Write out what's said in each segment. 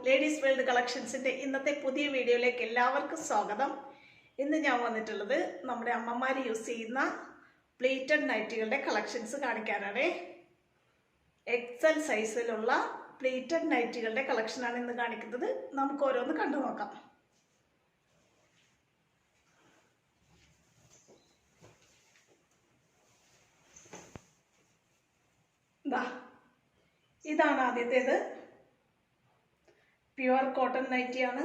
Ladies world കളക്ഷൻസിൻ്റെ ഇന്നത്തെ പുതിയ വീഡിയോയിലേക്ക് എല്ലാവർക്കും സ്വാഗതം. ഇന്ന് ഞാൻ വന്നിട്ടുള്ളത് നമ്മുടെ അമ്മമാർ യൂസ് ചെയ്യുന്ന പ്ലീറ്റഡ് നൈറ്റികളുടെ കളക്ഷൻസ് കാണിക്കാനാണ്. എക്സൽ സൈസിലുള്ള പ്ലീറ്റഡ് നൈറ്റികളുടെ കളക്ഷനാണ് ഇന്ന് കാണിക്കുന്നത്. നമുക്ക് ഓരോന്ന് കണ്ടു നോക്കാം. ഇതാണ് ആദ്യത്തേത്. പ്യുവർ കോട്ടൺ നൈറ്റിയാണ്.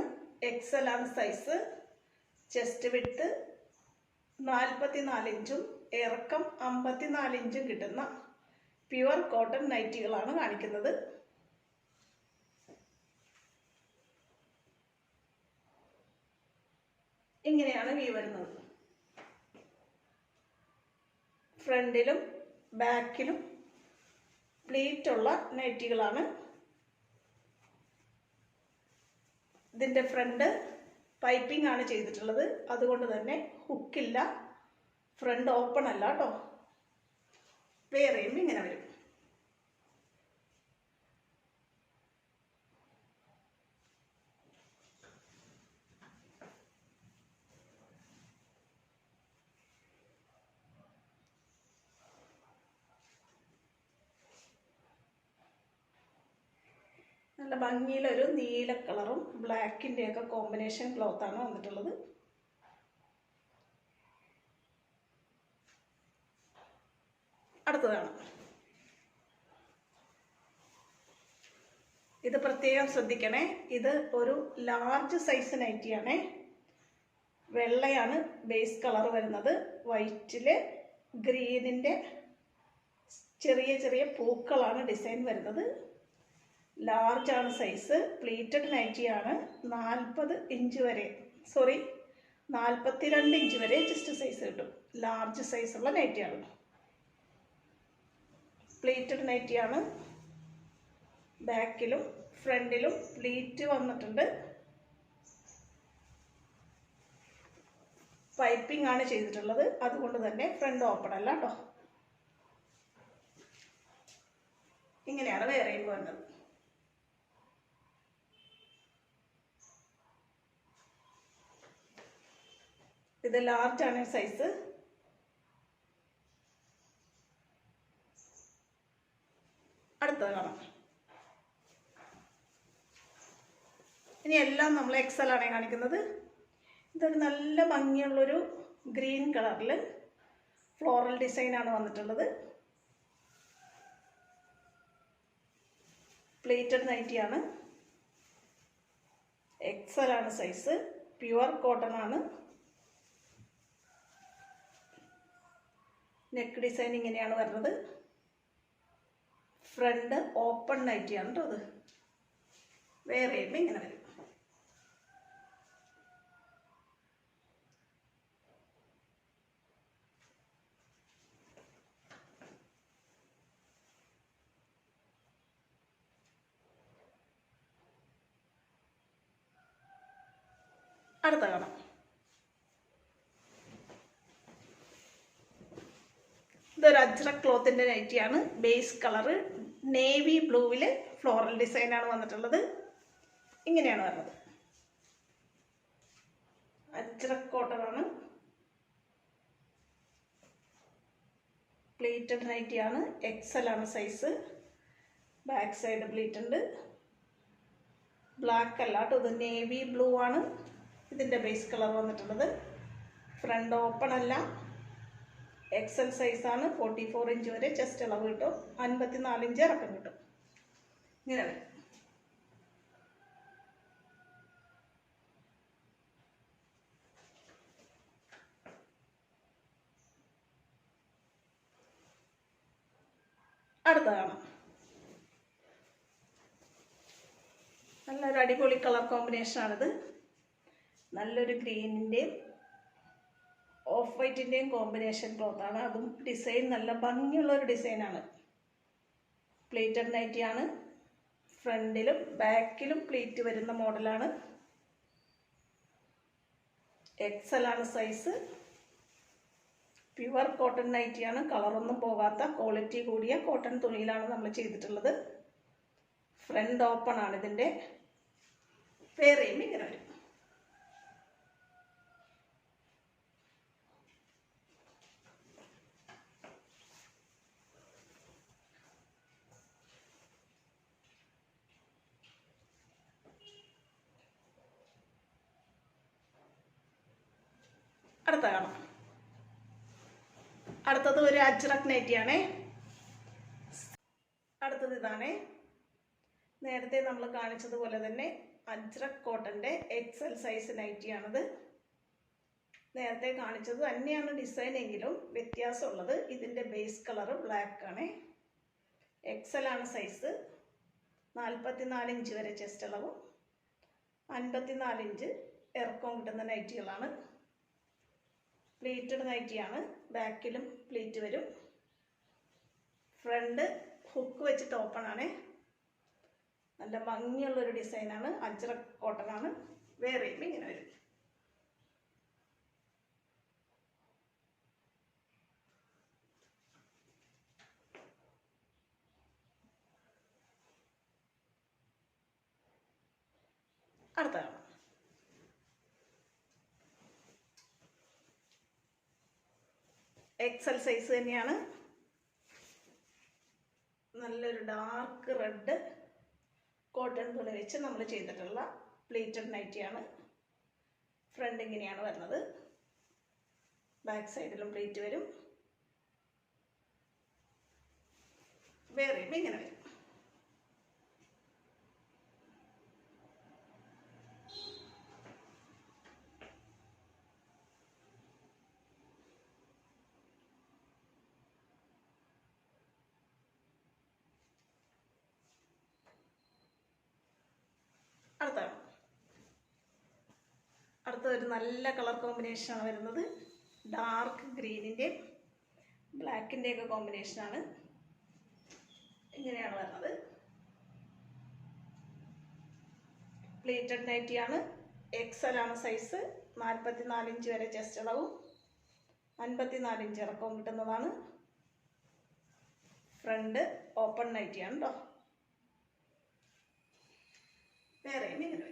എക്സൽ ആണ് സൈസ്. ചെസ്റ്റ് വിഡ്ത്ത് 44 ഇഞ്ചും ഇറക്കം 54 ഇഞ്ചും കിട്ടുന്ന പ്യുവർ കോട്ടൺ നൈറ്റികളാണ് കാണിക്കുന്നത്. ഇങ്ങനെയാണ് വ്യൂ വരുന്നത്. ഫ്രണ്ടിലും ബാക്കിലും പ്ലീറ്റ് ഉള്ള നൈറ്റികളാണ്. ഇതിൻ്റെ ഫ്രണ്ട് പൈപ്പിംഗ് ആണ് ചെയ്തിട്ടുള്ളത്, അതുകൊണ്ട് തന്നെ ഹുക്കില്ല. ഫ്രണ്ട് ഓപ്പൺ അല്ല കേട്ടോ. വെയർ ചെയ്യുമ്പോൾ ഇങ്ങനെ വരും. നല്ല ഭംഗിയിലൊരു നീല കളറും ബ്ലാക്കിൻ്റെയൊക്കെ കോമ്പിനേഷൻ ക്ലോത്താണ് വന്നിട്ടുള്ളത്. അടുത്തതാണ്. ഇത് പ്രത്യേകം ശ്രദ്ധിക്കണേ. ഇത് ഒരു ലാർജ് സൈസ് നൈറ്റിയാണേ. വെള്ളയാണ് ബേസ് കളർ വരുന്നത്. വൈറ്റില് ഗ്രീനിൻ്റെ ചെറിയ ചെറിയ പൂക്കളാണ് ഡിസൈൻ വരുന്നത്. ലാർജ് ആണ് സൈസ്. പ്ലീറ്റഡ് നൈറ്റിയാണ്. 42 ഇഞ്ച് വരെ ജസ്റ്റ് സൈസ് കിട്ടും. ലാർജ് സൈസുള്ള നൈറ്റിയാണ്. പ്ലീറ്റഡ് നൈറ്റിയാണ്. ബാക്കിലും ഫ്രണ്ടിലും പ്ലീറ്റ് വന്നിട്ടുണ്ട്. പൈപ്പിംഗ് ആണ് ചെയ്തിട്ടുള്ളത്, അതുകൊണ്ട് തന്നെ ഫ്രണ്ട് ഓപ്പൺ അല്ല കേട്ടോ. ഇങ്ങനെയാണ് വെയർ ചെയ്യുമ്പോൾ വരുന്നത്. ഇത് ലാർജ് ആണ് സൈസ്. അടുത്തത് കാണാം. ഇനി എല്ലാം നമ്മൾ എക്സൽ ആണ് കാണിക്കുന്നത്. ഇതൊരു നല്ല ഭംഗിയുള്ളൊരു ഗ്രീൻ കളറിൽ ഫ്ലോറൽ ഡിസൈനാണ് വന്നിട്ടുള്ളത്. പ്ലേറ്റഡ് നൈറ്റിയാണ്. എക്സൽ ആണ് സൈസ്. പ്യുവർ കോട്ടൺ ആണ്. നെക്ക് ഡിസൈൻ ഇങ്ങനെയാണ് വരുന്നത്. ഫ്രണ്ട് ഓപ്പൺ നൈറ്റിയാണ് കേട്ടോ. അത് വെയർ ചെയ്യുമ്പോൾ ഇങ്ങനെ വരും. അടുത്ത കാണാം. ഇതൊരു അജ്രക് ക്ലോത്തിൻ്റെ നൈറ്റിയാണ്. ബേസ് കളറ് നേവി ബ്ലൂവിൽ ഫ്ലോറൽ ഡിസൈനാണ് വന്നിട്ടുള്ളത്. ഇങ്ങനെയാണ് വരുന്നത്. അജ്രക് കോട്ടൺ ആണ്. പ്ലീറ്റഡ് നൈറ്റിയാണ്. എക്സൽ ആണ് സൈസ്. ബാക്ക് സൈഡ് പ്ലീറ്റ് ഉണ്ട്. ബ്ലാക്ക് അല്ല കേട്ടോ, ഇത് നേവി ബ്ലൂ ആണ് ഇതിൻ്റെ ബേസ് കളർ വന്നിട്ടുള്ളത്. ഫ്രണ്ട് ഓപ്പൺ അല്ല. എക്സൽ സൈസാണ്. 44 ഇഞ്ച് വരെ ചെസ്റ്റ് അളവ് കിട്ടും. 54 ഇഞ്ച് ഇറക്കം കിട്ടും. ഇങ്ങനെ വരും. അടുത്ത കാണാം. നല്ലൊരു അടിപൊളി കളർ കോമ്പിനേഷനാണിത്. നല്ലൊരു ഗ്രീനിൻ്റെയും ഓഫ് വൈറ്റിൻ്റെയും കോമ്പിനേഷൻ ക്ലോത്താണ്. അതും ഡിസൈൻ നല്ല ഭംഗിയുള്ളൊരു ഡിസൈനാണ്. പ്ലീറ്റഡ് നൈറ്റിയാണ്. ഫ്രണ്ടിലും ബാക്കിലും പ്ലീറ്റ് വരുന്ന മോഡലാണ്. എക്സൽ ആണ് സൈസ്. Pure cotton നൈറ്റിയാണ്. കളറൊന്നും പോകാത്ത ക്വാളിറ്റി കൂടിയ കോട്ടൺ തുണിയിലാണ് നമ്മൾ ചെയ്തിട്ടുള്ളത്. ഫ്രണ്ട് ഓപ്പൺ ആണ് ഇതിൻ്റെ. വെയർ ചെയ്യുമ്പോൾ ഇങ്ങനെ വരും. അടുത്ത കാണാം. അടുത്തത് ഒരു അജ്രക് നൈറ്റിയാണേ. അടുത്തത് ഇതാണേ. നേരത്തെ നമ്മൾ കാണിച്ചതുപോലെ തന്നെ അജ്രക് കോട്ടൻ്റെ എക്സൽ സൈസ് നൈറ്റിയാണത്. നേരത്തെ കാണിച്ചത് തന്നെയാണ് ഡിസൈൻ എങ്കിലും വ്യത്യാസമുള്ളത് ഇതിൻ്റെ ബേസ് കളറ് ബ്ലാക്ക് ആണേ. എക്സൽ ആണ് സൈസ്. 44 ഇഞ്ച് വരെ ചെസ്റ്റ് അളവും 54 ഇഞ്ച് ഇറക്കവും കിട്ടുന്ന നൈറ്റികളാണ്. പ്ലീറ്റഡ് നൈറ്റിയാണ്. ബാക്കിലും പ്ലീറ്റ് വരും. ഫ്രണ്ട് ഹുക്ക് വെച്ചിട്ട് ഓപ്പൺ ആണ്. നല്ല ഭംഗിയുള്ളൊരു ഡിസൈനാണ്. അജ്രക് കോട്ടൺ ആണ്. വെയർ ചെയ്യുമ്പോൾ ഇങ്ങനെ വരും. അടുത്തതാണ് എക്സൽ സൈസ് തന്നെയാണ്. നല്ലൊരു ഡാർക്ക് റെഡ് കോട്ടൺ തുണി വെച്ച് നമ്മൾ ചെയ്തിട്ടുള്ള പ്ലീറ്റഡ് നൈറ്റിയാണ്. ഫ്രണ്ട് ഇങ്ങനെയാണ് വരുന്നത്. ബാക്ക് സൈഡിലും പ്ലീറ്റ് വരും. വെയർ ചെയ്യുമ്പോൾ ഇങ്ങനെ വരും. അടുത്ത ഒരു നല്ല കളർ കോമ്പിനേഷനാണ് വരുന്നത്. ഡാർക്ക് ഗ്രീനിൻ്റെ ബ്ലാക്കിൻ്റെ ഒക്കെ കോമ്പിനേഷനാണ്. ഇങ്ങനെയാണ് വരുന്നത്. പ്ലീറ്റഡ് നൈറ്റിയാണ്. എക്സൽ ആണ് സൈസ്. 44 ഇഞ്ച് വരെ ചെസ്റ്റ് അളവും 54 ഇഞ്ച് ഇറക്കവും കിട്ടുന്നതാണ്. ഫ്രണ്ട് ഓപ്പൺ നൈറ്റിയാണ് കേട്ടോ. വേറെ ഇങ്ങനെ വരും.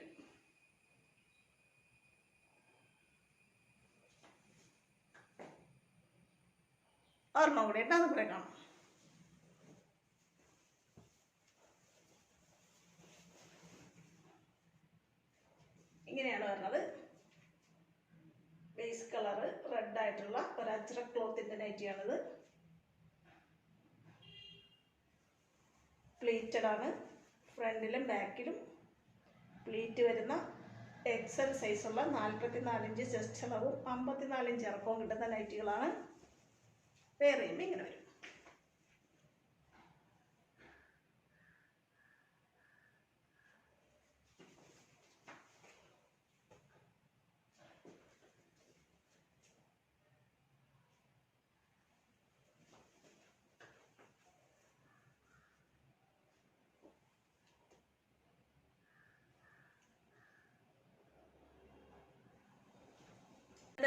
ഒരെണ്ണം കൂടെ ഇട്ട് അത് കൂടെ കാണാം. ഇങ്ങനെയാണ് വരുന്നത്. ബേസ് കളറ് റെഡ് ആയിട്ടുള്ള ഒരു അജ്രക് ക്ലോത്തിന്റെ നൈറ്റിയാണിത്. പ്ലീറ്റഡ് ആണ്. ഫ്രണ്ടിലും ബാക്കിലും പ്ലീറ്റ് വരുന്ന എക്സൽ സൈസുള്ള 44 ഇഞ്ച് ചെസ്റ്റ് അളവും 54 ഇഞ്ച് ഇറക്കവും കിട്ടുന്ന നൈറ്റികളാണ്. വെയർ ചെയ്യുമ്പോൾ ഇങ്ങനെ വരും.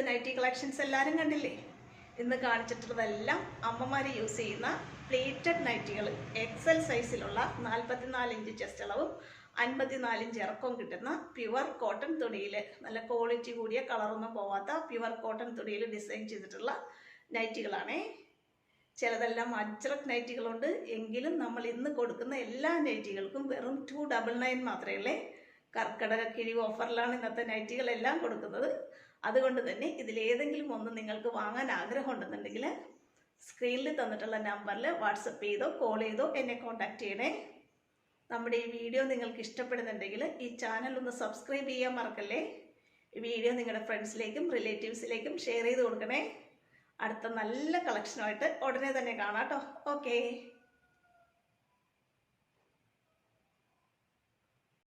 നൈറ്റി കളക്ഷൻസ് എല്ലാവരും കണ്ടില്ലേ? ഇന്ന് കാണിച്ചിട്ടുള്ളതെല്ലാം അമ്മമാർ യൂസ് ചെയ്യുന്ന പ്ലേറ്റഡ് നൈറ്റികൾ. എക്സൽ സൈസിലുള്ള 44 ഇഞ്ച് ചെസ്റ്റ് അളവും 54 ഇഞ്ച് ഇറക്കവും കിട്ടുന്ന പ്യുവർ കോട്ടൺ തുണിയിൽ, നല്ല ക്വാളിറ്റി കൂടിയ കളറൊന്നും പോവാത്ത പ്യുവർ കോട്ടൺ തുണിയിൽ ഡിസൈൻ ചെയ്തിട്ടുള്ള നൈറ്റികളാണേ. ചിലതെല്ലാം അജ്രക് നൈറ്റികളുണ്ട്. എങ്കിലും നമ്മൾ ഇന്ന് കൊടുക്കുന്ന എല്ലാ നൈറ്റികൾക്കും വെറും 299 മാത്രമേ ഉള്ളേ. കർക്കിടക കിഴിവ് ഓഫറിലാണ് ഇന്നത്തെ നൈറ്റികളെല്ലാം കൊടുക്കുന്നത്. അതുകൊണ്ട് തന്നെ ഇതിലേതെങ്കിലും ഒന്ന് നിങ്ങൾക്ക് വാങ്ങാൻ ആഗ്രഹം ഉണ്ടെന്നുണ്ടെങ്കിൽ സ്ക്രീനിൽ തന്നിട്ടുള്ള നമ്പറിൽ വാട്സപ്പ് ചെയ്തോ കോൾ ചെയ്തോ എന്നെ കോൺടാക്റ്റ് ചെയ്യണേ. നമ്മുടെ ഈ വീഡിയോ നിങ്ങൾക്ക് ഇഷ്ടപ്പെടുന്നുണ്ടെങ്കിൽ ഈ ചാനൽ ഒന്ന് സബ്സ്ക്രൈബ് ചെയ്യാൻ മറക്കല്ലേ. ഈ വീഡിയോ നിങ്ങളുടെ ഫ്രണ്ട്സിലേക്കും റിലേറ്റീവ്സിലേക്കും ഷെയർ ചെയ്ത് കൊടുക്കണേ. അടുത്ത നല്ല കളക്ഷനുമായിട്ട് ഉടനെ തന്നെ കാണാം കേട്ടോ. ഓക്കേ.